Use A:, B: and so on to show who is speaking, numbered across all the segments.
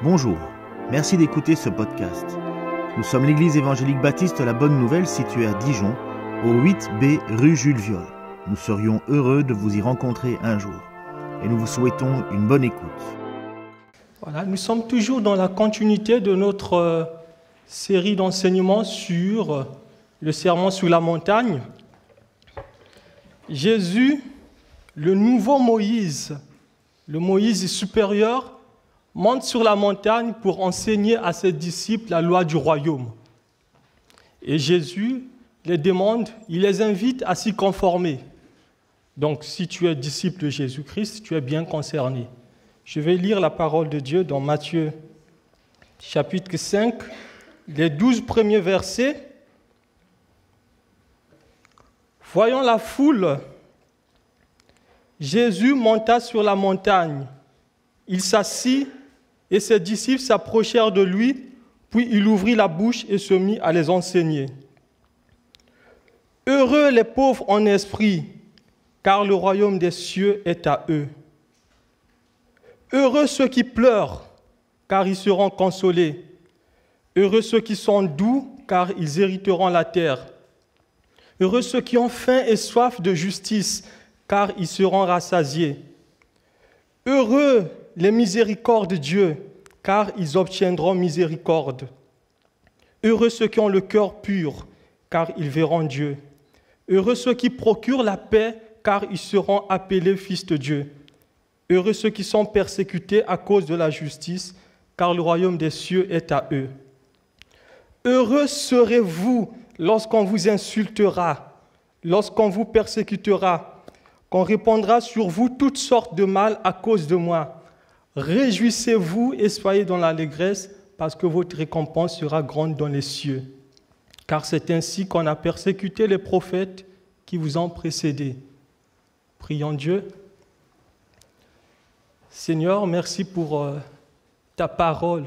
A: Bonjour, merci d'écouter ce podcast. Nous sommes l'église évangélique baptiste La Bonne Nouvelle située à Dijon, au 8B rue Jules Viol. Nous serions heureux de vous y rencontrer un jour et nous vous souhaitons une bonne écoute.
B: Voilà, nous sommes toujours dans la continuité de notre série d'enseignements sur le sermon sur la montagne. Jésus, le nouveau Moïse, le Moïse supérieur, monte sur la montagne pour enseigner à ses disciples la loi du royaume. Et Jésus les demande, il les invite à s'y conformer. Donc, si tu es disciple de Jésus-Christ, tu es bien concerné. Je vais lire la parole de Dieu dans Matthieu, chapitre 5, les 12 premiers versets. Voyant la foule, Jésus monta sur la montagne. Il s'assit et ses disciples s'approchèrent de lui, puis il ouvrit la bouche et se mit à les enseigner. Heureux les pauvres en esprit, car le royaume des cieux est à eux. Heureux ceux qui pleurent, car ils seront consolés. Heureux ceux qui sont doux, car ils hériteront la terre. Heureux ceux qui ont faim et soif de justice, car ils seront rassasiés. Heureux les miséricordes de Dieu, car ils obtiendront miséricorde. Heureux ceux qui ont le cœur pur, car ils verront Dieu. Heureux ceux qui procurent la paix, car ils seront appelés fils de Dieu. Heureux ceux qui sont persécutés à cause de la justice, car le royaume des cieux est à eux. Heureux serez-vous lorsqu'on vous insultera, lorsqu'on vous persécutera, qu'on répandra sur vous toutes sortes de mal à cause de moi. Réjouissez-vous et soyez dans l'allégresse, parce que votre récompense sera grande dans les cieux. Car c'est ainsi qu'on a persécuté les prophètes qui vous ont précédés. Prions Dieu. Seigneur, merci pour ta parole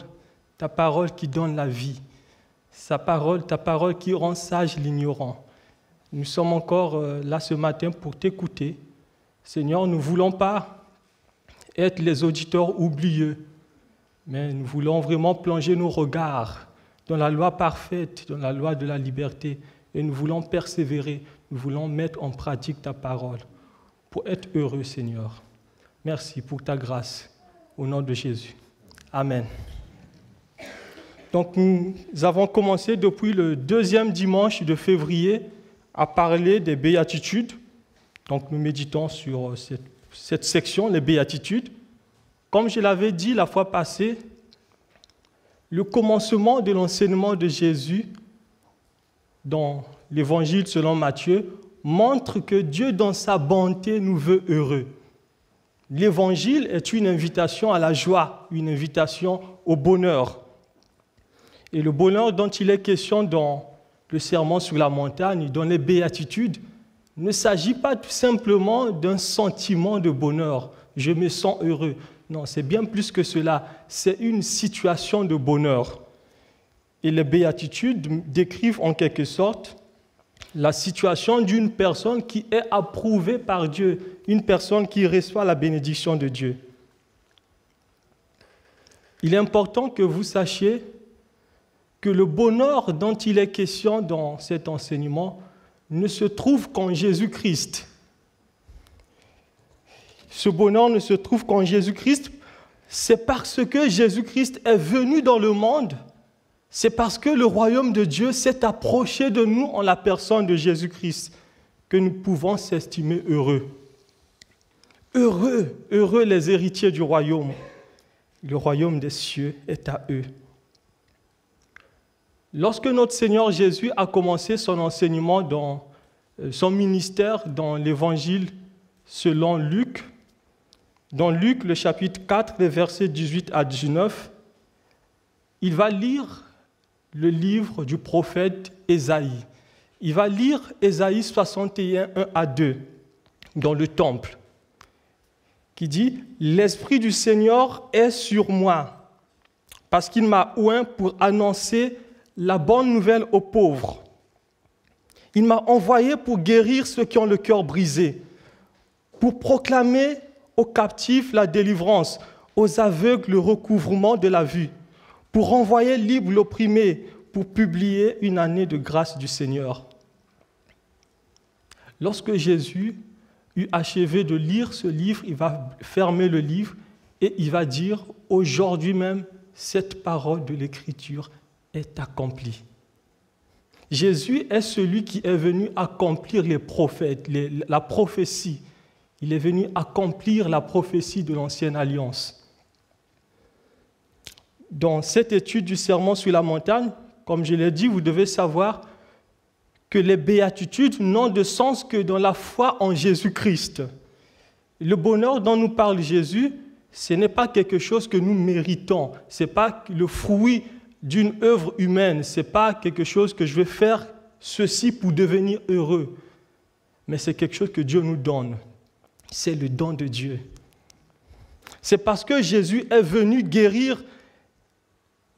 B: qui donne la vie, ta parole qui rend sage l'ignorant. Nous sommes encore là ce matin pour t'écouter. Seigneur, nous ne voulons pas être les auditeurs oublieux, mais nous voulons vraiment plonger nos regards dans la loi parfaite, dans la loi de la liberté, et nous voulons persévérer, nous voulons mettre en pratique ta parole pour être heureux, Seigneur. Merci pour ta grâce, au nom de Jésus. Amen. Donc nous avons commencé depuis le 2e dimanche de février à parler des béatitudes. Donc nous méditons sur cette section, les béatitudes. Comme je l'avais dit la fois passée, le commencement de l'enseignement de Jésus dans l'Évangile selon Matthieu montre que Dieu, dans sa bonté, nous veut heureux. L'Évangile est une invitation à la joie, une invitation au bonheur. Et le bonheur dont il est question dans le sermon sur la montagne, dans les béatitudes, ne s'agit pas tout simplement d'un sentiment de bonheur. Je me sens heureux. Non, c'est bien plus que cela. C'est une situation de bonheur. Et les béatitudes décrivent en quelque sorte la situation d'une personne qui est approuvée par Dieu, une personne qui reçoit la bénédiction de Dieu. Il est important que vous sachiez que le bonheur dont il est question dans cet enseignement ne se trouve qu'en Jésus-Christ. Ce bonheur ne se trouve qu'en Jésus-Christ. C'est parce que Jésus-Christ est venu dans le monde, c'est parce que le royaume de Dieu s'est approché de nous en la personne de Jésus-Christ que nous pouvons s'estimer heureux. Heureux, heureux les héritiers du royaume. Le royaume des cieux est à eux. Lorsque notre Seigneur Jésus a commencé son enseignement dans son ministère dans l'Évangile selon Luc, dans Luc, le chapitre 4, les versets 18 à 19, il va lire le livre du prophète Ésaïe. Il va lire Ésaïe 61, 1 à 2, dans le temple, qui dit « L'Esprit du Seigneur est sur moi, parce qu'il m'a oint pour annoncer la bonne nouvelle aux pauvres. Il m'a envoyé pour guérir ceux qui ont le cœur brisé, pour proclamer aux captifs la délivrance, aux aveugles le recouvrement de la vue, pour renvoyer libre l'opprimé, pour publier une année de grâce du Seigneur. Lorsque Jésus eut achevé de lire ce livre, il va fermer le livre et il va dire « Aujourd'hui même, cette parole de l'Écriture est accomplie ». Jésus est celui qui est venu accomplir les prophètes, la prophétie. Il est venu accomplir la prophétie de l'Ancienne Alliance. Dans cette étude du Sermon sur la montagne, comme je l'ai dit, vous devez savoir que les béatitudes n'ont de sens que dans la foi en Jésus-Christ. Le bonheur dont nous parle Jésus, ce n'est pas quelque chose que nous méritons, ce n'est pas le fruit d'une œuvre humaine, ce n'est pas quelque chose que je vais faire ceci pour devenir heureux, mais c'est quelque chose que Dieu nous donne. C'est le don de Dieu. C'est parce que Jésus est venu guérir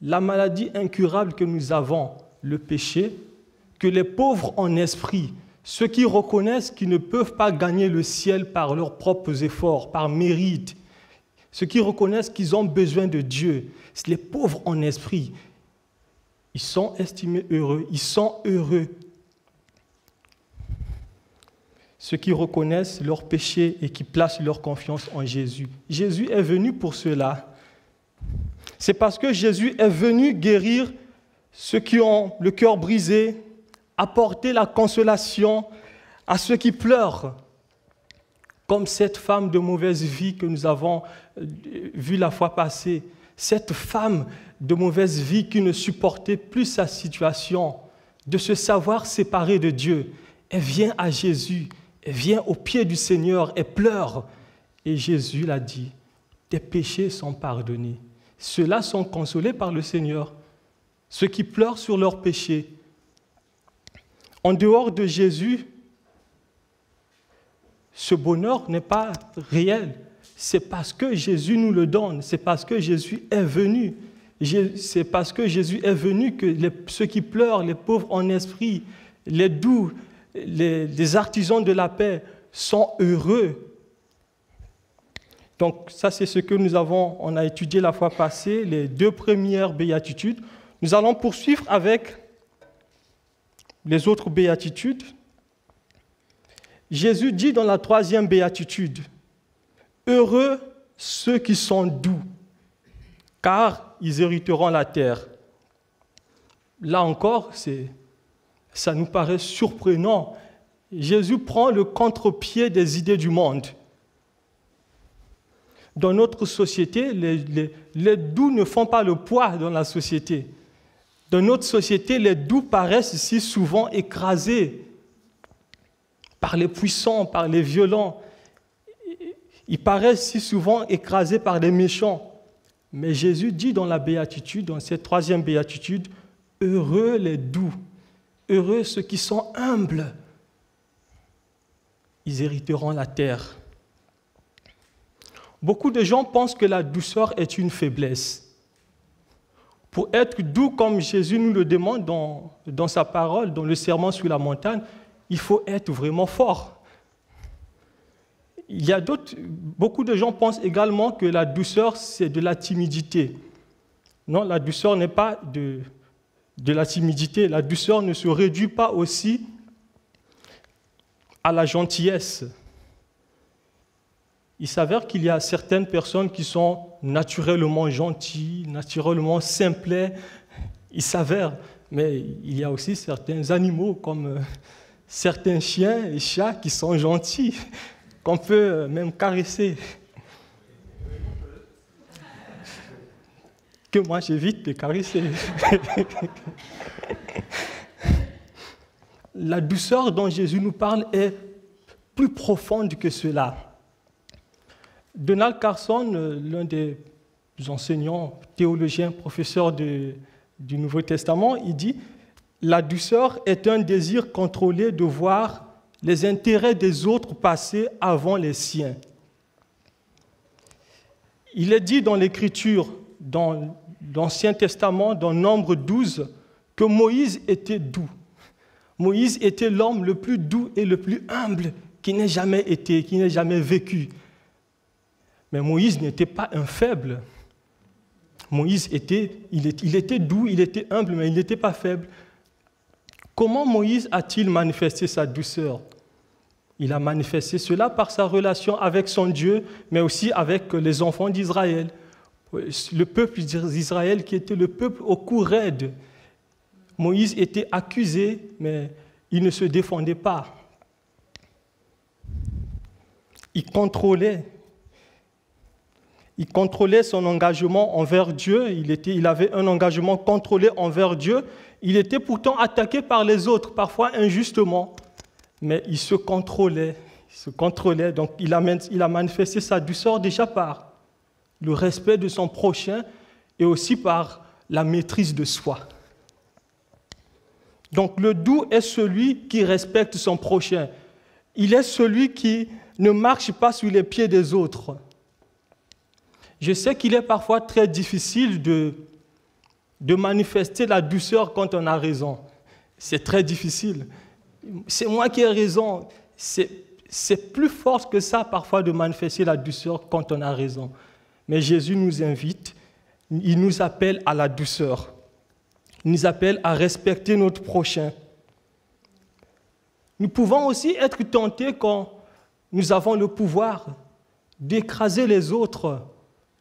B: la maladie incurable que nous avons, le péché, que les pauvres en esprit, ceux qui reconnaissent qu'ils ne peuvent pas gagner le ciel par leurs propres efforts, par mérite, ceux qui reconnaissent qu'ils ont besoin de Dieu, c'est les pauvres en esprit. Ils sont estimés heureux, ils sont heureux. Ceux qui reconnaissent leurs péchés et qui placent leur confiance en Jésus. Jésus est venu pour cela. C'est parce que Jésus est venu guérir ceux qui ont le cœur brisé, apporter la consolation à ceux qui pleurent, comme cette femme de mauvaise vie que nous avons vue la fois passée, cette femme de mauvaise vie qui ne supportait plus sa situation, de se savoir séparée de Dieu. Elle vient à Jésus, elle vient au pied du Seigneur, elle pleure. Et Jésus l'a dit, tes péchés sont pardonnés. Ceux-là sont consolés par le Seigneur, ceux qui pleurent sur leurs péchés. En dehors de Jésus, ce bonheur n'est pas réel. C'est parce que Jésus nous le donne, c'est parce que Jésus est venu. C'est parce que Jésus est venu que ceux qui pleurent, les pauvres en esprit, les doux, les artisans de la paix sont heureux. Donc ça, c'est ce que on a étudié la fois passée, les 2 premières béatitudes. Nous allons poursuivre avec les autres béatitudes. Jésus dit dans la 3e béatitude, « Heureux ceux qui sont doux, car ils hériteront la terre. » Là encore, ça nous paraît surprenant. Jésus prend le contre-pied des idées du monde. Dans notre société, les doux ne font pas le poids dans la société. Dans notre société, les doux paraissent si souvent écrasés par les puissants, par les violents. Ils paraissent si souvent écrasés par les méchants. Mais Jésus dit dans la béatitude, dans cette 3e béatitude, « Heureux les doux, heureux ceux qui sont humbles, ils hériteront la terre. » Beaucoup de gens pensent que la douceur est une faiblesse. Pour être doux comme Jésus nous le demande dans sa parole, dans le Sermon sur la montagne, il faut être vraiment fort. Beaucoup de gens pensent également que la douceur, c'est de la timidité. Non, la douceur n'est pas de la timidité. La douceur ne se réduit pas aussi à la gentillesse. Il s'avère qu'il y a certaines personnes qui sont naturellement gentilles, naturellement simplets. Il s'avère, mais il y a aussi certains animaux comme certains chiens et chats qui sont gentils, qu'on peut même caresser. Que moi j'évite de caresser. La douceur dont Jésus nous parle est plus profonde que cela. Donald Carson, l'un des enseignants, théologiens, professeurs du Nouveau Testament, il dit « La douceur est un désir contrôlé de voir les intérêts des autres passer avant les siens. » Il est dit dans l'Écriture, dans l'Ancien Testament, dans Nombre 12, que Moïse était doux. Moïse était l'homme le plus doux et le plus humble qui n'ait jamais été, qui n'ait jamais vécu. Mais Moïse n'était pas un faible. Moïse il était doux, il était humble, mais il n'était pas faible. Comment Moïse a-t-il manifesté sa douceur? Il a manifesté cela par sa relation avec son Dieu, mais aussi avec les enfants d'Israël. Le peuple d'Israël qui était le peuple au cou raide. Moïse était accusé, mais il ne se défendait pas. Il contrôlait son engagement envers Dieu. Il avait un engagement contrôlé envers Dieu. Il était pourtant attaqué par les autres, parfois injustement. Mais il se contrôlait. Donc il a manifesté sa douceur déjà par le respect de son prochain et aussi par la maîtrise de soi. Donc le doux est celui qui respecte son prochain. Il est celui qui ne marche pas sous les pieds des autres. Je sais qu'il est parfois très difficile de manifester la douceur quand on a raison. C'est très difficile. C'est moi qui ai raison. C'est plus fort que ça parfois de manifester la douceur quand on a raison. Mais Jésus nous invite, il nous appelle à la douceur. Il nous appelle à respecter notre prochain. Nous pouvons aussi être tentés quand nous avons le pouvoir d'écraser les autres.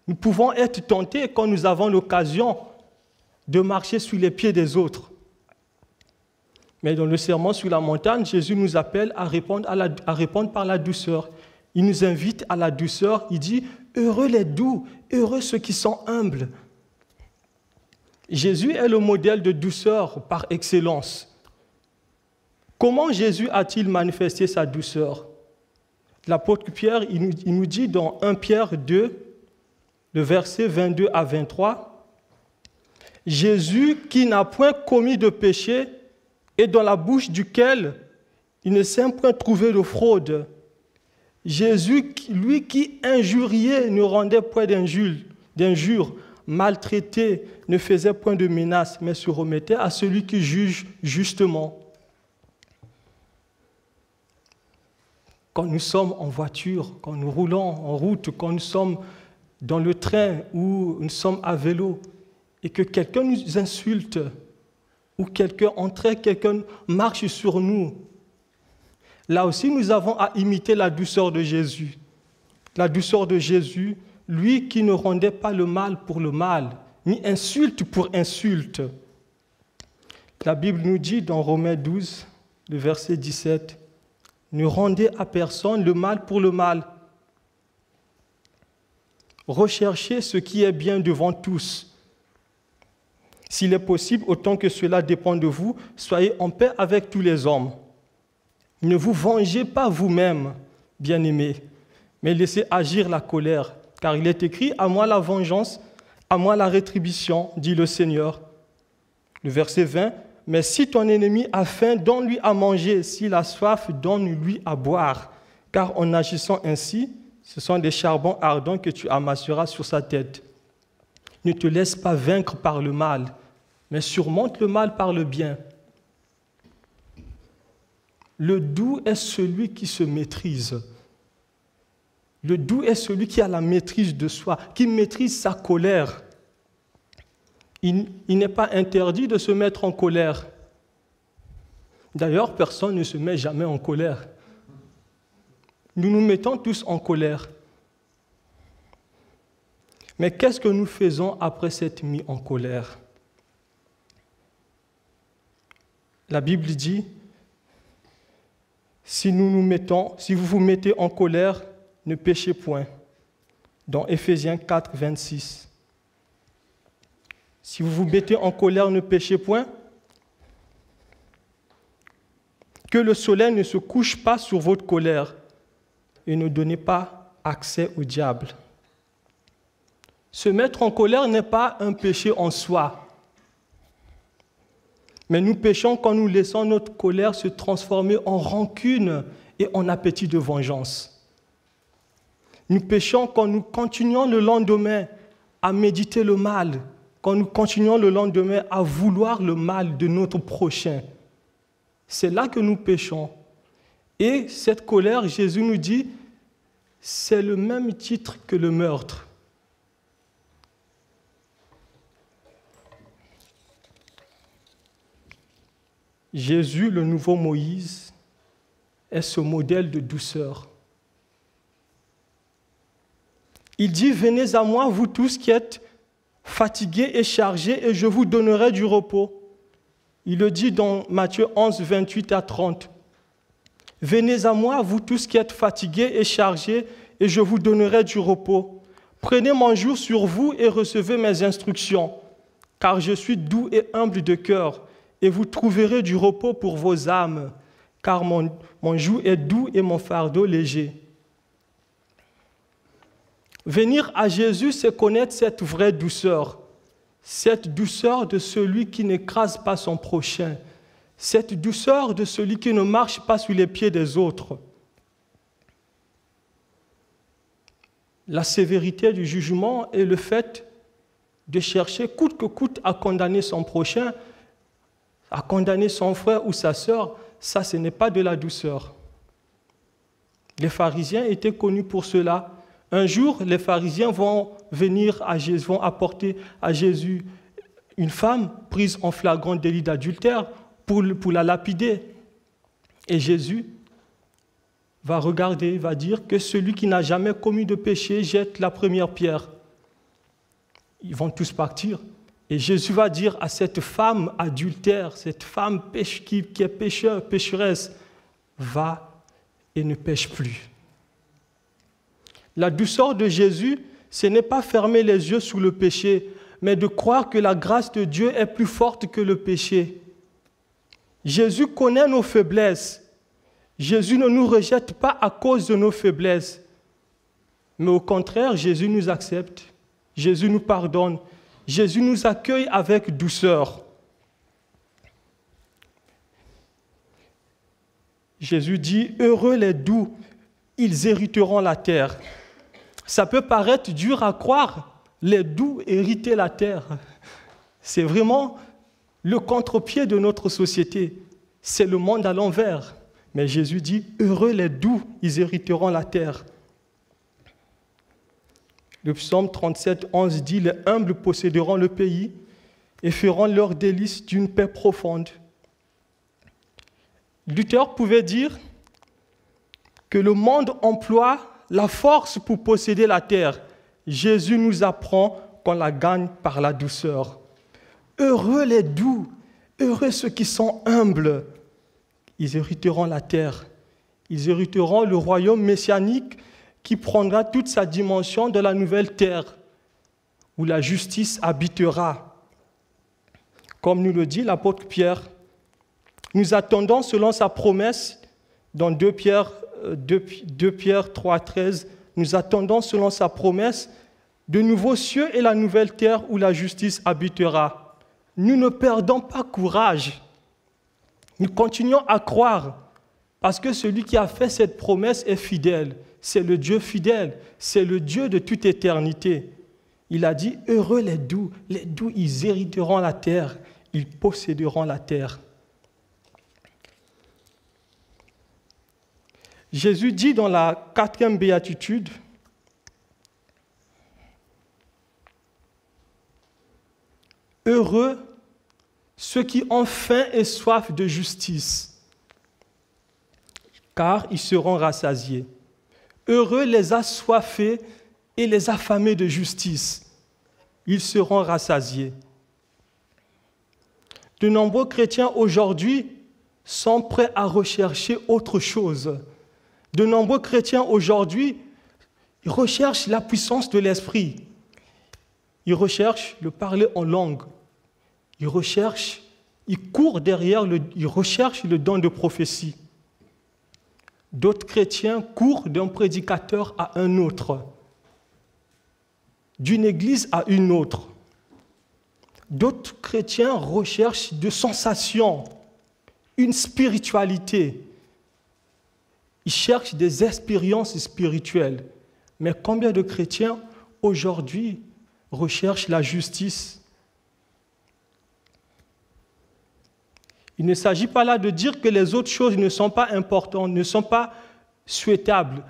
B: Nous pouvons être tentés quand nous avons l'occasion de marcher sous les pieds des autres. Mais dans le sermon sur la montagne, Jésus nous appelle à répondre par la douceur. Il nous invite à la douceur. Il dit « Heureux les doux, heureux ceux qui sont humbles ». Jésus est le modèle de douceur par excellence. Comment Jésus a-t-il manifesté sa douceur? L'apôtre Pierre, il nous dit dans 1 Pierre 2, le verset 22 à 23, « Jésus qui n'a point commis de péché et dans la bouche duquel il ne s'est point trouvé de fraude. Jésus, lui qui injuriait, ne rendait point d'injures, maltraité, ne faisait point de menaces, mais se remettait à celui qui juge justement. » Quand nous sommes en voiture, quand nous roulons en route, quand nous sommes dans le train ou nous sommes à vélo et que quelqu'un nous insulte ou quelqu'un marche sur nous, là aussi nous avons à imiter la douceur de Jésus. La douceur de Jésus, lui qui ne rendait pas le mal pour le mal, ni insulte pour insulte. La Bible nous dit dans Romains 12, le verset 17, « Ne rendez à personne le mal pour le mal. Recherchez ce qui est bien devant tous. S'il est possible, autant que cela dépend de vous, soyez en paix avec tous les hommes. Ne vous vengez pas vous-même, bien-aimés, mais laissez agir la colère, car il est écrit « À moi la vengeance, à moi la rétribution, dit le Seigneur. » Le verset 20, « Mais si ton ennemi a faim, donne-lui à manger, s'il a soif, donne-lui à boire, car en agissant ainsi, ce sont des charbons ardents que tu amasseras sur sa tête. Ne te laisse pas vaincre par le mal, mais surmonte le mal par le bien. » Le doux est celui qui se maîtrise. Le doux est celui qui a la maîtrise de soi, qui maîtrise sa colère. Il n'est pas interdit de se mettre en colère. D'ailleurs, personne ne se met jamais en colère. Nous nous mettons tous en colère. Mais qu'est-ce que nous faisons après s'être mis en colère? La Bible dit, si vous vous mettez en colère, ne péchez point. Dans Éphésiens 4, 26. Si vous vous mettez en colère, ne péchez point. Que le soleil ne se couche pas sur votre colère et ne donnez pas accès au diable. Se mettre en colère n'est pas un péché en soi. Mais nous péchons quand nous laissons notre colère se transformer en rancune et en appétit de vengeance. Nous péchons quand nous continuons le lendemain à méditer le mal, quand nous continuons le lendemain à vouloir le mal de notre prochain. C'est là que nous péchons. Et cette colère, Jésus nous dit, c'est le même titre que le meurtre. Jésus, le nouveau Moïse, est ce modèle de douceur. Il dit, venez à moi, vous tous qui êtes fatigués et chargés, et je vous donnerai du repos. Il le dit dans Matthieu 11, 28 à 30. Venez à moi, vous tous qui êtes fatigués et chargés, et je vous donnerai du repos. Prenez mon joug sur vous et recevez mes instructions, car je suis doux et humble de cœur, et vous trouverez du repos pour vos âmes, car mon joug est doux et mon fardeau léger. Venir à Jésus, c'est connaître cette vraie douceur de celui qui n'écrase pas son prochain, cette douceur de celui qui ne marche pas sous les pieds des autres. La sévérité du jugement est le fait de chercher coûte que coûte à condamner son prochain, à condamner son frère ou sa sœur. Ça, ce n'est pas de la douceur. Les pharisiens étaient connus pour cela. Un jour, les pharisiens vont venir à Jésus, vont apporter à Jésus une femme prise en flagrant délit d'adultère pour la lapider. Et Jésus va regarder, va dire que celui qui n'a jamais commis de péché jette la première pierre. Ils vont tous partir. Et Jésus va dire à cette femme adultère, cette femme qui est pécheresse, va et ne pêche plus. La douceur de Jésus, ce n'est pas fermer les yeux sur le péché, mais de croire que la grâce de Dieu est plus forte que le péché. Jésus connaît nos faiblesses. Jésus ne nous rejette pas à cause de nos faiblesses. Mais au contraire, Jésus nous accepte. Jésus nous pardonne. Jésus nous accueille avec douceur. Jésus dit, « Heureux les doux, ils hériteront la terre. » Ça peut paraître dur à croire, les doux hériter la terre. C'est vraiment le contre-pied de notre société. C'est le monde à l'envers. Mais Jésus dit, « Heureux les doux, ils hériteront la terre. » Le psaume 37, 11 dit, « Les humbles posséderont le pays et feront leurs délices d'une paix profonde. » Luther pouvait dire que le monde emploie la force pour posséder la terre. Jésus nous apprend qu'on la gagne par la douceur. Heureux les doux, heureux ceux qui sont humbles. Ils hériteront la terre. Ils hériteront le royaume messianique qui prendra toute sa dimension de la nouvelle terre, où la justice habitera. Comme nous le dit l'apôtre Pierre, nous attendons selon sa promesse dans 2 Pierre 3, 13, nous attendons selon sa promesse de nouveaux cieux et la nouvelle terre où la justice habitera. Nous ne perdons pas courage. Nous continuons à croire parce que celui qui a fait cette promesse est fidèle. C'est le Dieu fidèle, c'est le Dieu de toute éternité. Il a dit, heureux les doux, ils hériteront la terre, ils posséderont la terre. Jésus dit dans la 4e béatitude, heureux ceux qui ont faim et soif de justice, car ils seront rassasiés. Heureux les assoiffés et les affamés de justice, ils seront rassasiés. De nombreux chrétiens aujourd'hui sont prêts à rechercher autre chose. De nombreux chrétiens aujourd'hui recherchent la puissance de l'esprit. Ils recherchent le parler en langue. Ils courent derrière, ils recherchent le don de prophétie. D'autres chrétiens courent d'un prédicateur à un autre, d'une église à une autre. D'autres chrétiens recherchent de sensations, une spiritualité. Ils cherchent des expériences spirituelles. Mais combien de chrétiens aujourd'hui recherchent la justice? Il ne s'agit pas là de dire que les autres choses ne sont pas importantes, ne sont pas souhaitables.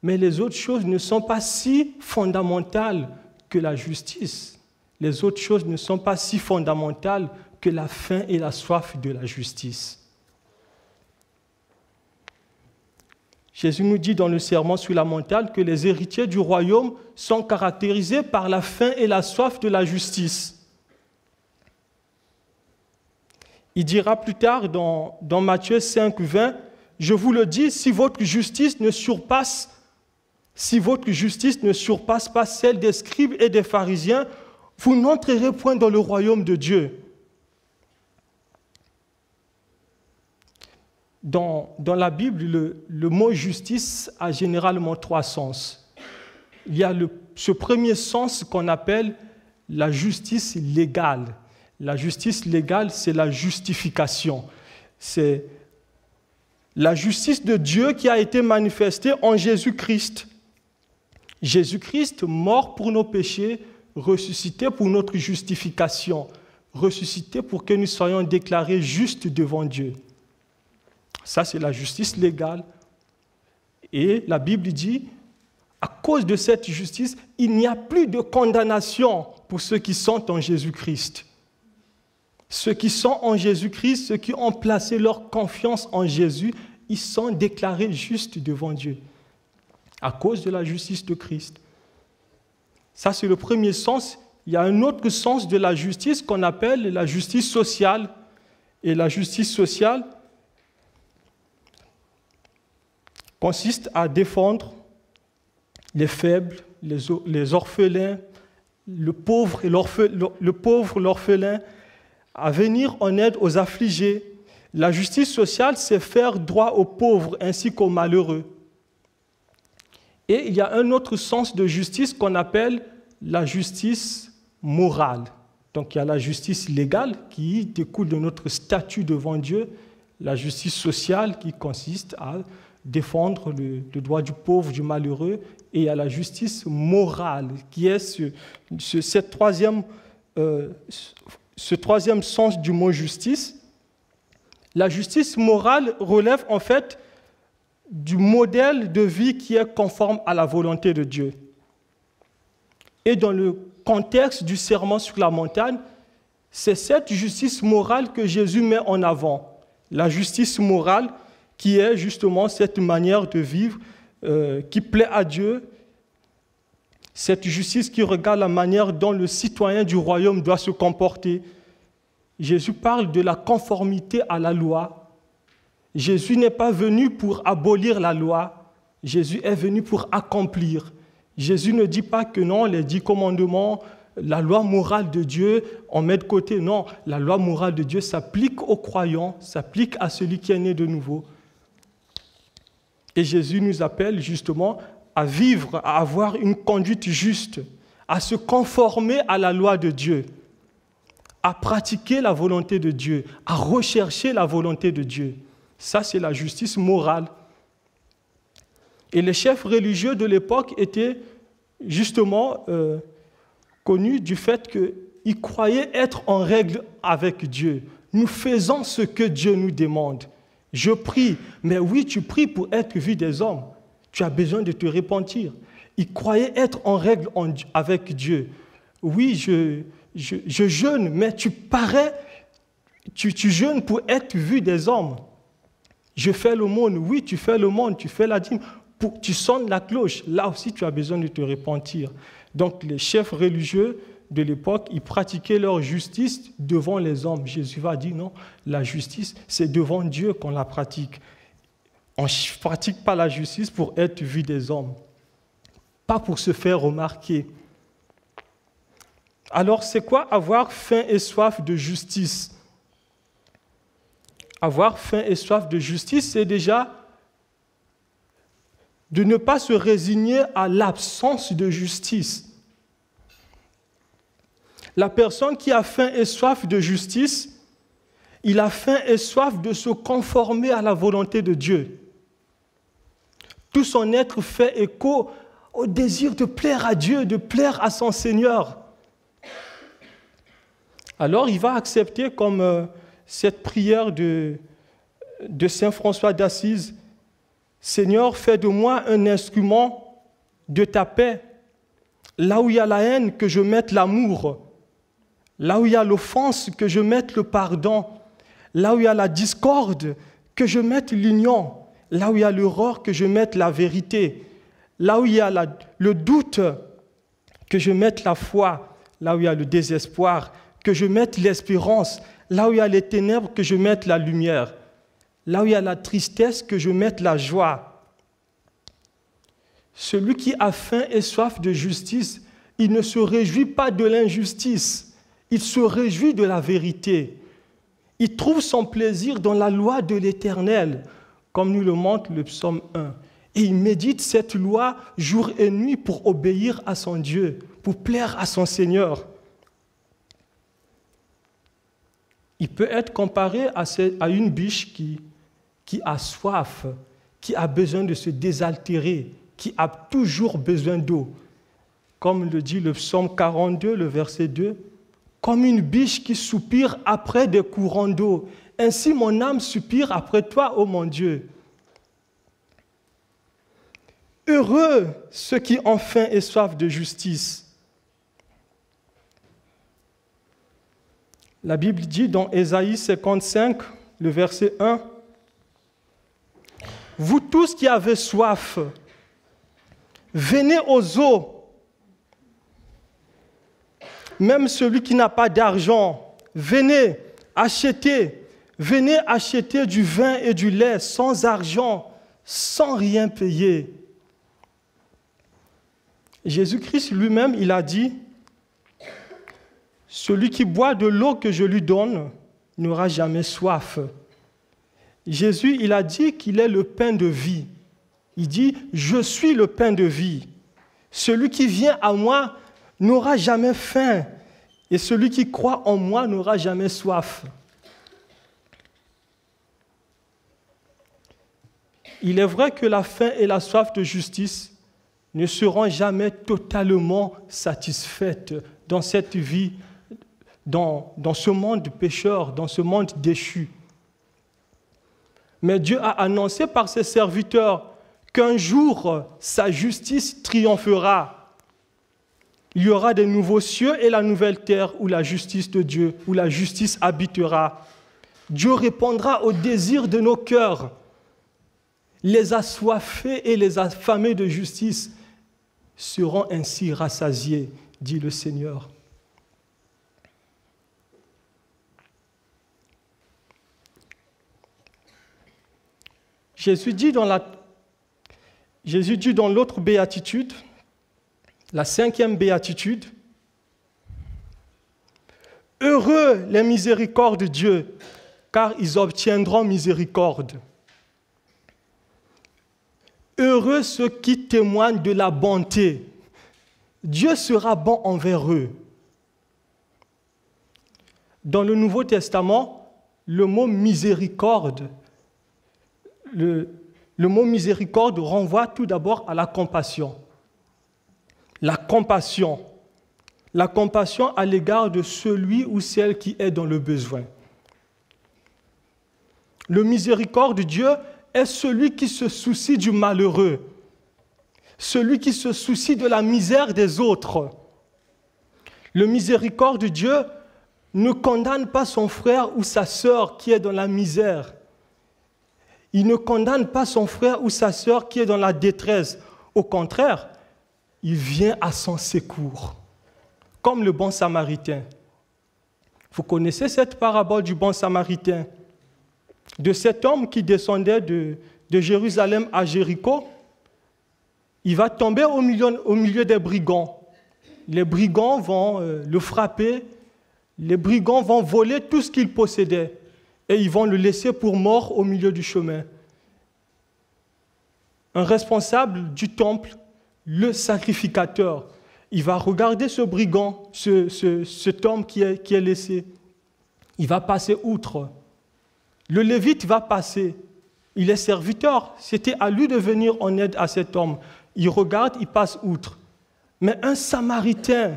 B: mais les autres choses ne sont pas si fondamentales que la justice. Les autres choses ne sont pas si fondamentales que la faim et la soif de la justice. Jésus nous dit dans le Sermon sur la montagne que les héritiers du royaume sont caractérisés par la faim et la soif de la justice. Il dira plus tard dans Matthieu 5, 20, « Je vous le dis, si votre justice ne surpasse pas celle des scribes et des pharisiens, vous n'entrerez point dans le royaume de Dieu. » Dans la Bible, le mot justice a généralement 3 sens. Il y a ce premier sens qu'on appelle la justice légale. La justice légale, c'est la justification. C'est la justice de Dieu qui a été manifestée en Jésus-Christ. Jésus-Christ, mort pour nos péchés, ressuscité pour notre justification, ressuscité pour que nous soyons déclarés justes devant Dieu. Ça, c'est la justice légale. Et la Bible dit, à cause de cette justice, il n'y a plus de condamnation pour ceux qui sont en Jésus-Christ. Ceux qui sont en Jésus-Christ, ceux qui ont placé leur confiance en Jésus, ils sont déclarés justes devant Dieu, à cause de la justice de Christ. Ça, c'est le premier sens. Il y a un autre sens de la justice qu'on appelle la justice sociale. Et la justice sociale consiste à défendre les faibles, les orphelins, le pauvre, l'orphelin, à venir en aide aux affligés. La justice sociale, c'est faire droit aux pauvres ainsi qu'aux malheureux. Et il y a un autre sens de justice qu'on appelle la justice morale. Donc il y a la justice légale qui découle de notre statut devant Dieu, la justice sociale qui consiste à défendre le droit du pauvre, du malheureux, et il y a la justice morale qui est ce troisième sens du mot justice. La justice morale relève en fait du modèle de vie qui est conforme à la volonté de Dieu. Et dans le contexte du sermon sur la montagne, c'est cette justice morale que Jésus met en avant. La justice morale qui est justement cette manière de vivre qui plaît à Dieu, cette justice qui regarde la manière dont le citoyen du royaume doit se comporter. Jésus parle de la conformité à la loi. Jésus n'est pas venu pour abolir la loi, Jésus est venu pour accomplir. Jésus ne dit pas que non, les 10 commandements, la loi morale de Dieu, on met de côté. Non, la loi morale de Dieu s'applique aux croyants, s'applique à celui qui est né de nouveau. Et Jésus nous appelle justement à vivre, à avoir une conduite juste, à se conformer à la loi de Dieu, à pratiquer la volonté de Dieu, à rechercher la volonté de Dieu. Ça, c'est la justice morale. Et les chefs religieux de l'époque étaient justement connus du fait qu'ils croyaient être en règle avec Dieu. Nous faisons ce que Dieu nous demande. Je prie, mais oui, tu pries pour être vu des hommes. Tu as besoin de te repentir. Ils croyaient être en règle avec Dieu. Oui, je jeûne, mais tu jeûnes pour être vu des hommes. Je fais l'aumône, oui, tu fais l'aumône, tu fais la dîme, tu sonnes la cloche. Là aussi, tu as besoin de te repentir. Donc, les chefs religieux de l'époque, ils pratiquaient leur justice devant les hommes. Jésus va dire non, la justice, c'est devant Dieu qu'on la pratique. On ne pratique pas la justice pour être vu des hommes, pas pour se faire remarquer. Alors, c'est quoi avoir faim et soif de justice? Avoir faim et soif de justice, c'est déjà de ne pas se résigner à l'absence de justice. La personne qui a faim et soif de justice, il a faim et soif de se conformer à la volonté de Dieu. Tout son être fait écho au désir de plaire à Dieu, de plaire à son Seigneur. Alors il va accepter comme cette prière de Saint François d'Assise, Seigneur, fais de moi un instrument de ta paix. Là où il y a la haine, que je mette l'amour. Là où il y a l'offense, que je mette le pardon. Là où il y a la discorde, que je mette l'union. Là où il y a l'erreur, que je mette la vérité. Là où il y a le doute, que je mette la foi. Là où il y a le désespoir, que je mette l'espérance. Là où il y a les ténèbres, que je mette la lumière. Là où il y a la tristesse, que je mette la joie. Celui qui a faim et soif de justice, il ne se réjouit pas de l'injustice, il se réjouit de la vérité. Il trouve son plaisir dans la loi de l'Éternel, comme nous le montre le psaume 1. Et il médite cette loi jour et nuit pour obéir à son Dieu, pour plaire à son Seigneur. Il peut être comparé à une biche qui a soif, qui a besoin de se désaltérer, qui a toujours besoin d'eau. Comme le dit le psaume 42, le verset 2, « Comme une biche qui soupire après des courants d'eau, ainsi mon âme soupire après toi, ô mon Dieu. » Heureux ceux qui ont faim et soif de justice. La Bible dit dans Ésaïe 55, le verset 1, « Vous tous qui avez soif, venez aux eaux. Même celui qui n'a pas d'argent, venez acheter du vin et du lait sans argent, sans rien payer. » Jésus-Christ lui-même, il a dit, « Celui qui boit de l'eau que je lui donne n'aura jamais soif. » Jésus, il a dit qu'il est le pain de vie. Il dit, « Je suis le pain de vie. Celui qui vient à moi n'aura jamais faim, et celui qui croit en moi n'aura jamais soif. » Il est vrai que la faim et la soif de justice ne seront jamais totalement satisfaites dans cette vie, dans ce monde pécheur, dans ce monde déchu. Mais Dieu a annoncé par ses serviteurs qu'un jour, sa justice triomphera. Il y aura des nouveaux cieux et la nouvelle terre où la justice de Dieu, où la justice habitera. Dieu répondra aux désirs de nos cœurs. Les assoiffés et les affamés de justice seront ainsi rassasiés, dit le Seigneur. Jésus dit dans l'autre béatitude, la 5e béatitude, « Heureux les miséricordes de Dieu, car ils obtiendront miséricorde. Heureux ceux qui témoignent de la bonté. Dieu sera bon envers eux. » Dans le Nouveau Testament, le mot miséricorde, le mot miséricorde renvoie tout d'abord à la compassion. La compassion à l'égard de celui ou celle qui est dans le besoin. Le miséricorde de Dieu est celui qui se soucie du malheureux, celui qui se soucie de la misère des autres. Le miséricorde de Dieu ne condamne pas son frère ou sa sœur qui est dans la misère. Il ne condamne pas son frère ou sa sœur qui est dans la détresse. Au contraire, il vient à son secours, comme le bon Samaritain. Vous connaissez cette parabole du bon Samaritain, de cet homme qui descendait de Jérusalem à Jéricho. Il va tomber au milieu des brigands. Les brigands vont le frapper, les brigands vont voler tout ce qu'il possédait et ils vont le laisser pour mort au milieu du chemin. Un responsable du temple, le sacrificateur, il va regarder ce brigand, cet homme qui est laissé. Il va passer outre. Le Lévite va passer. Il est serviteur. C'était à lui de venir en aide à cet homme. Il regarde, il passe outre. Mais un Samaritain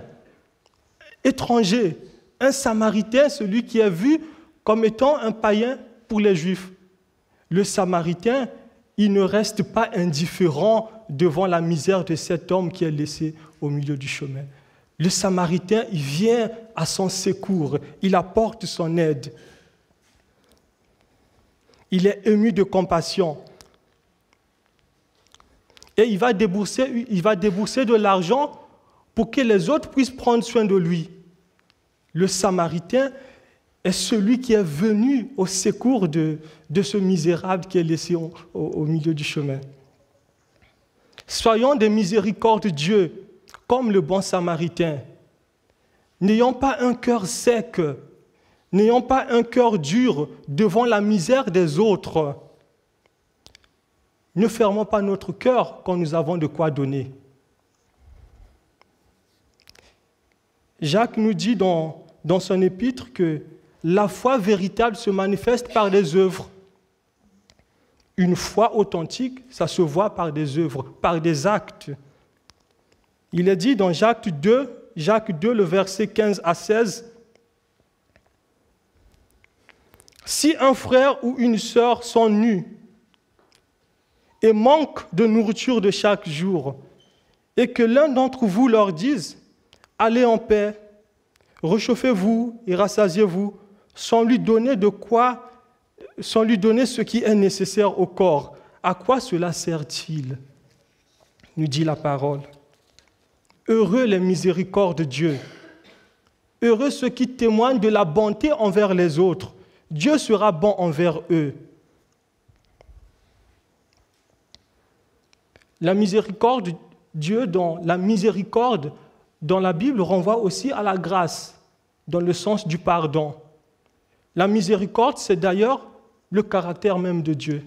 B: étranger, un Samaritain, celui qui est vu comme étant un païen pour les Juifs. Le Samaritain, il ne reste pas indifférent devant la misère de cet homme qui est laissé au milieu du chemin. Le Samaritain, il vient à son secours, il apporte son aide. Il est ému de compassion. Et il va débourser de l'argent pour que les autres puissent prendre soin de lui. Le Samaritain est celui qui est venu au secours de ce misérable qui est laissé au milieu du chemin. Soyons des miséricordes de Dieu, comme le bon Samaritain. N'ayons pas un cœur sec, n'ayons pas un cœur dur devant la misère des autres. Ne fermons pas notre cœur quand nous avons de quoi donner. Jacques nous dit dans son épître que la foi véritable se manifeste par des œuvres. Une foi authentique, ça se voit par des œuvres, par des actes. Il est dit dans Jacques 2, le verset 15 à 16, « Si un frère ou une sœur sont nus et manquent de nourriture de chaque jour, et que l'un d'entre vous leur dise, « Allez en paix, réchauffez-vous et rassasiez-vous », sans lui donner ce qui est nécessaire au corps. À quoi cela sert-il? Nous dit la parole. Heureux les miséricordes de Dieu. Heureux ceux qui témoignent de la bonté envers les autres. Dieu sera bon envers eux. La miséricorde de Dieu, la miséricorde dans la Bible renvoie aussi à la grâce, dans le sens du pardon. La miséricorde, c'est d'ailleurs le caractère même de Dieu.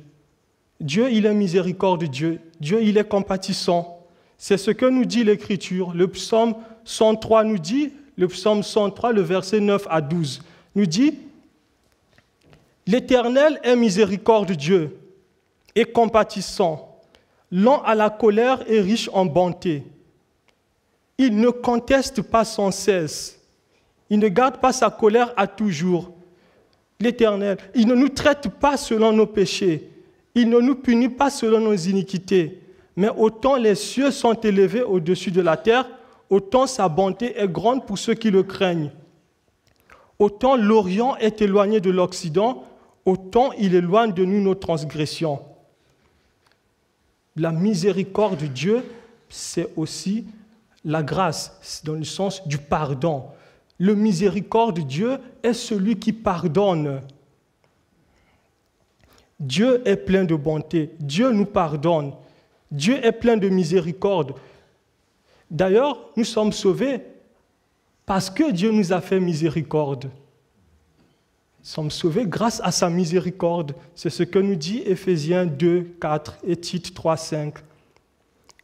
B: Dieu, il est miséricordieux. Dieu, il est compatissant. C'est ce que nous dit l'Écriture. Le psaume 103 nous dit, le psaume 103, le verset 9 à 12, nous dit « L'Éternel est miséricordieux et compatissant, lent à la colère et riche en bonté. Il ne conteste pas sans cesse. Il ne garde pas sa colère à toujours. L'Éternel, il ne nous traite pas selon nos péchés. Il ne nous punit pas selon nos iniquités. Mais autant les cieux sont élevés au-dessus de la terre, autant sa bonté est grande pour ceux qui le craignent. Autant l'Orient est éloigné de l'Occident, autant il éloigne de nous nos transgressions. » La miséricorde de Dieu, c'est aussi la grâce, dans le sens du pardon. Le miséricorde de Dieu est celui qui pardonne. Dieu est plein de bonté. Dieu nous pardonne. Dieu est plein de miséricorde. D'ailleurs, nous sommes sauvés parce que Dieu nous a fait miséricorde. Nous sommes sauvés grâce à sa miséricorde. C'est ce que nous dit Éphésiens 2, 4 et Tite 3, 5.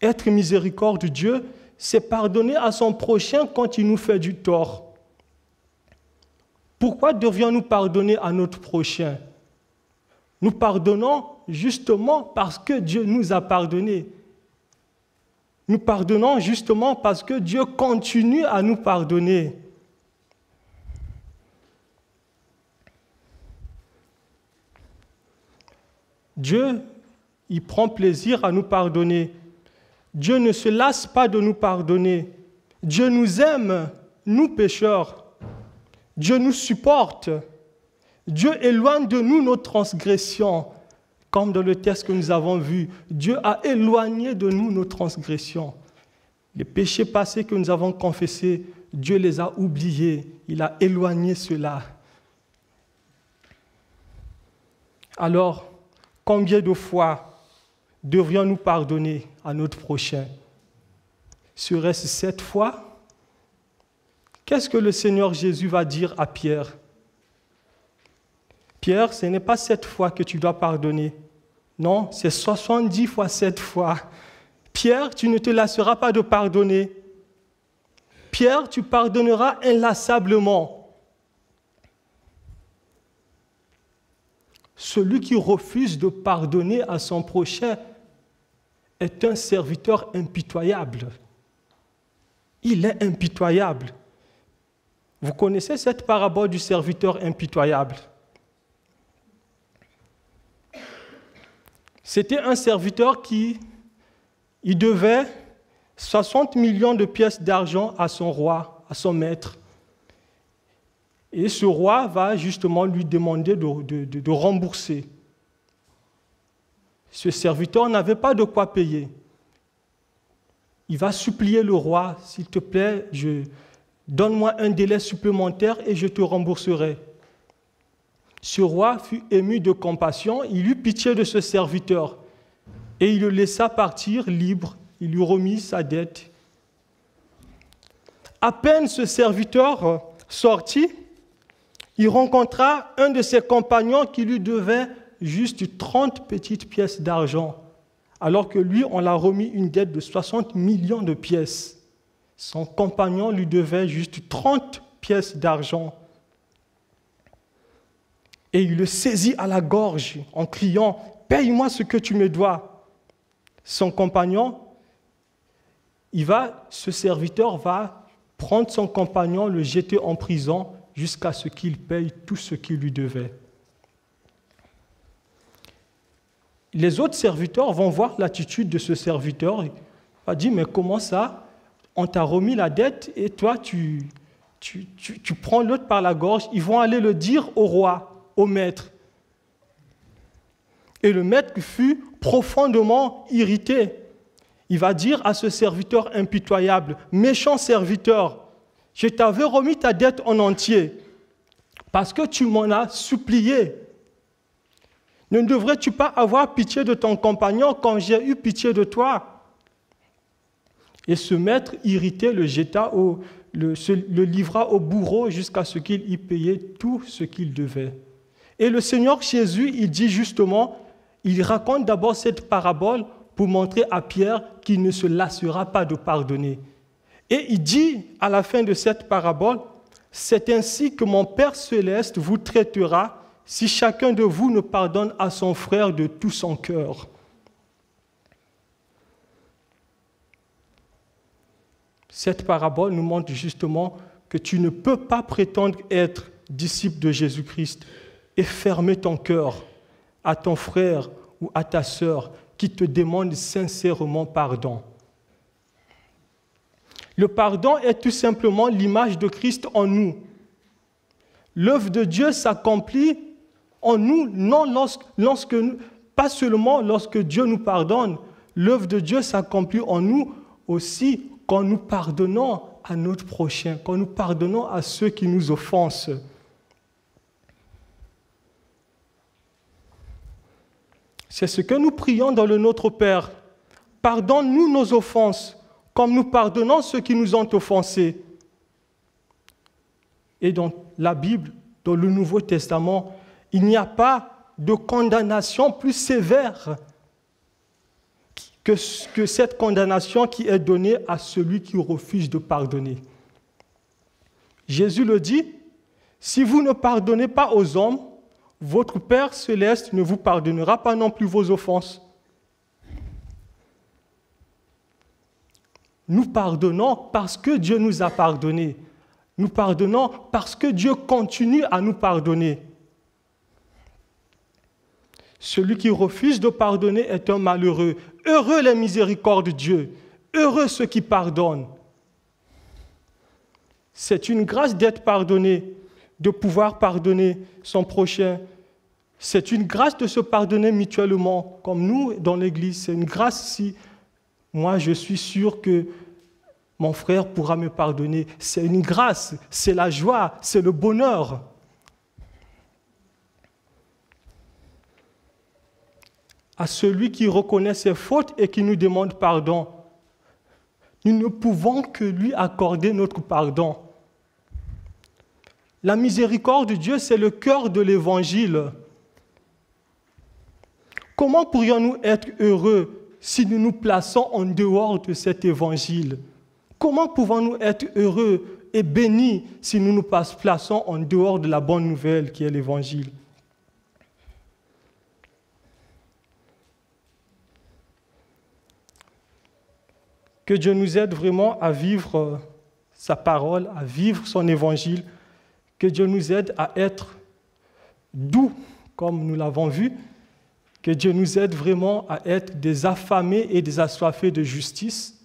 B: Être miséricorde de Dieu, c'est pardonner à son prochain quand il nous fait du tort. Pourquoi devrions-nous pardonner à notre prochain? Nous pardonnons justement parce que Dieu nous a pardonné. Nous pardonnons justement parce que Dieu continue à nous pardonner. Dieu, il prend plaisir à nous pardonner. Dieu ne se lasse pas de nous pardonner. Dieu nous aime, nous pécheurs. Dieu nous supporte. Dieu éloigne de nous nos transgressions. Comme dans le texte que nous avons vu, Dieu a éloigné de nous nos transgressions. Les péchés passés que nous avons confessés, Dieu les a oubliés. Il a éloigné cela. Alors, combien de fois devrions-nous pardonner à notre prochain? Serait-ce 7 fois? Qu'est-ce que le Seigneur Jésus va dire à Pierre? Pierre, ce n'est pas 7 fois que tu dois pardonner. Non, c'est 70 fois 7 fois. Pierre, tu ne te lasseras pas de pardonner. Pierre, tu pardonneras inlassablement. Celui qui refuse de pardonner à son prochain est un serviteur impitoyable. Il est impitoyable. Vous connaissez cette parabole du serviteur impitoyable? C'était un serviteur qui devait 60 millions de pièces d'argent à son roi, à son maître. Et ce roi va justement lui demander de rembourser. Ce serviteur n'avait pas de quoi payer. Il va supplier le roi, s'il te plaît, donne-moi un délai supplémentaire et je te rembourserai. Ce roi fut ému de compassion, il eut pitié de ce serviteur et il le laissa partir libre, il lui remit sa dette. À peine ce serviteur sorti, il rencontra un de ses compagnons qui lui devait juste 30 petites pièces d'argent, alors que lui, on l'a remis une dette de 60 millions de pièces. Son compagnon lui devait juste 30 pièces d'argent. Et il le saisit à la gorge en criant « Paye-moi ce que tu me dois !» Son compagnon, ce serviteur va prendre son compagnon, le jeter en prison jusqu'à ce qu'il paye tout ce qu'il lui devait. Les autres serviteurs vont voir l'attitude de ce serviteur. Il va dire, mais comment ça? On t'a remis la dette et toi, tu prends l'autre par la gorge. Ils vont aller le dire au roi, au maître. Et le maître fut profondément irrité. Il va dire à ce serviteur impitoyable, méchant serviteur, je t'avais remis ta dette en entier parce que tu m'en as supplié. Ne devrais-tu pas avoir pitié de ton compagnon comme j'ai eu pitié de toi? Et ce maître irrité le livra au bourreau jusqu'à ce qu'il y payait tout ce qu'il devait. Et le Seigneur Jésus, il dit justement, il raconte d'abord cette parabole pour montrer à Pierre qu'il ne se lassera pas de pardonner. Et il dit à la fin de cette parabole, c'est ainsi que mon Père céleste vous traitera si chacun de vous ne pardonne à son frère de tout son cœur. Cette parabole nous montre justement que tu ne peux pas prétendre être disciple de Jésus-Christ et fermer ton cœur à ton frère ou à ta sœur qui te demande sincèrement pardon. Le pardon est tout simplement l'image de Christ en nous. L'œuvre de Dieu s'accomplit en nous, pas seulement lorsque Dieu nous pardonne, l'œuvre de Dieu s'accomplit en nous aussi quand nous pardonnons à notre prochain, quand nous pardonnons à ceux qui nous offensent. C'est ce que nous prions dans le Notre Père. Pardonne-nous nos offenses, comme nous pardonnons ceux qui nous ont offensés. Et dans la Bible, dans le Nouveau Testament, il n'y a pas de condamnation plus sévère que cette condamnation qui est donnée à celui qui refuse de pardonner. Jésus le dit, si vous ne pardonnez pas aux hommes, votre Père céleste ne vous pardonnera pas non plus vos offenses. Nous pardonnons parce que Dieu nous a pardonnés. Nous pardonnons parce que Dieu continue à nous pardonner. Celui qui refuse de pardonner est un malheureux. Heureux les miséricordes de Dieu. Heureux ceux qui pardonnent. C'est une grâce d'être pardonné, de pouvoir pardonner son prochain. C'est une grâce de se pardonner mutuellement, comme nous dans l'Église. C'est une grâce si moi je suis sûr que mon frère pourra me pardonner. C'est une grâce, c'est la joie, c'est le bonheur. À celui qui reconnaît ses fautes et qui nous demande pardon, nous ne pouvons que lui accorder notre pardon. La miséricorde de Dieu, c'est le cœur de l'Évangile. Comment pourrions-nous être heureux si nous nous plaçons en dehors de cet Évangile? Comment pouvons-nous être heureux et bénis si nous nous plaçons en dehors de la bonne nouvelle qui est l'Évangile? Que Dieu nous aide vraiment à vivre sa parole, à vivre son Évangile. Que Dieu nous aide à être doux, comme nous l'avons vu, Que Dieu nous aide vraiment à être des affamés et des assoiffés de justice,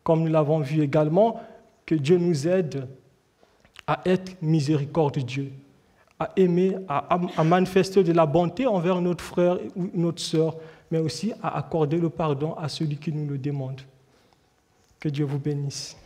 B: comme nous l'avons vu également, que Dieu nous aide à être miséricordieux, à aimer, à manifester de la bonté envers notre frère ou notre sœur, mais aussi à accorder le pardon à celui qui nous le demande. Que Dieu vous bénisse.